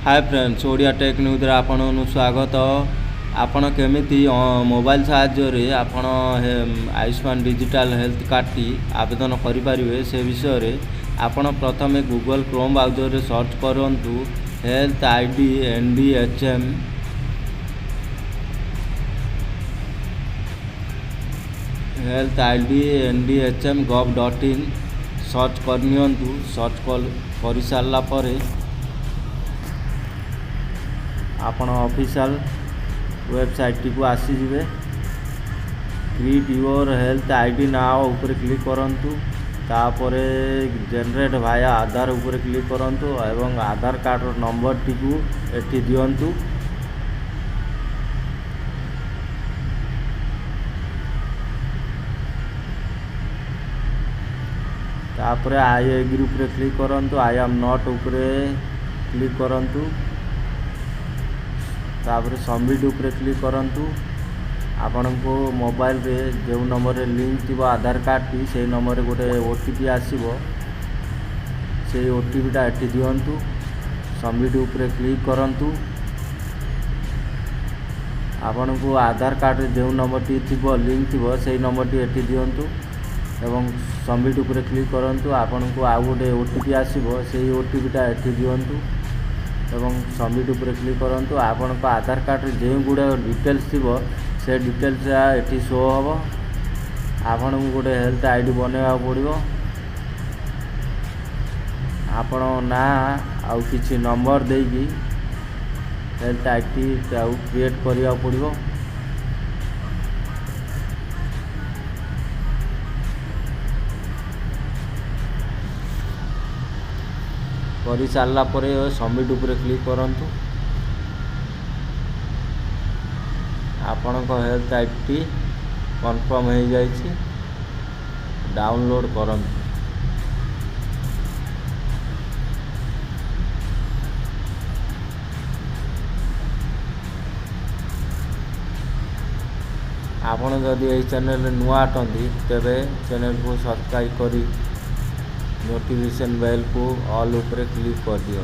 हाय friends, Odia tech news रे आपन स्वागत। आपण केमिति मोबाइल साहाय्य आपण आयुष्मान डिजिटल हेल्थ कार्ड टी आवेदन करि परिबे से विषय रे आपण प्रथमे गूगल क्रोम ब्राउजर रे सर्च करंतु हेल्थ आईडी ndhm.gov.in सर्च करनियंतु। सर्च कर सारा पर आपण ऑफिशियल वेबसाइट टी को आसीजिवे। Create your health ID now ऊपर क्लिक करंतु। तापरे जनरेट भाया आधार ऊपर क्लिक करंतु एवं आधार कार्ड नंबर टी को एठी दियंतु। तापरे आई एग्री ऊपर क्लिक करंतु। आई एम नॉट ऊपर क्लिक करंतु। तापरे सबमिट ऊपर क्लिक करंतु। आपण को मोबाइल रे जो नंबर रे लिंक थी आधार कार्ड टी से नंबर रे गोटे ओटीपी आसीबो। से ओटीपी टा एठी दियंतु। सबमिट ऊपर क्लिक करंतु। आपण को आधार कार्ड रे जो नंबर टी थी लिंक थी से नंबर टी एठी दियंतु एवं सबमिट ऊपर क्लिक करंतु। आपण को आ गोटे ओटीपी आसीबो। से ओटीपी टा एठी दियंतु एवं सबमिट ऊपर क्लिक करंतु। आपण को आधार कार्ड रे जे गुडा डिटेल्स थिबो से डिटेल्स एठी शो हबो। आपण को गोटे हेल्थ आईडी बनेवा पड़िबो। आपण ना आउ किछि नंबर देकी हेल्थ आईडी आउ क्रिएट करिया पड़िबो। करि सारला परे सबमिट ऊपर क्लिक करंतु। आपण को हेल्थ आईडी कंफर्म हो जाइछि। डाउनलोड करंतु। आपण जदि ए चैनल नुआ अटंती तेबे चैनल को सब्सक्राइब करी नोटिफिकेशन बेल को ऑल ऊपर क्लिक कर दियो।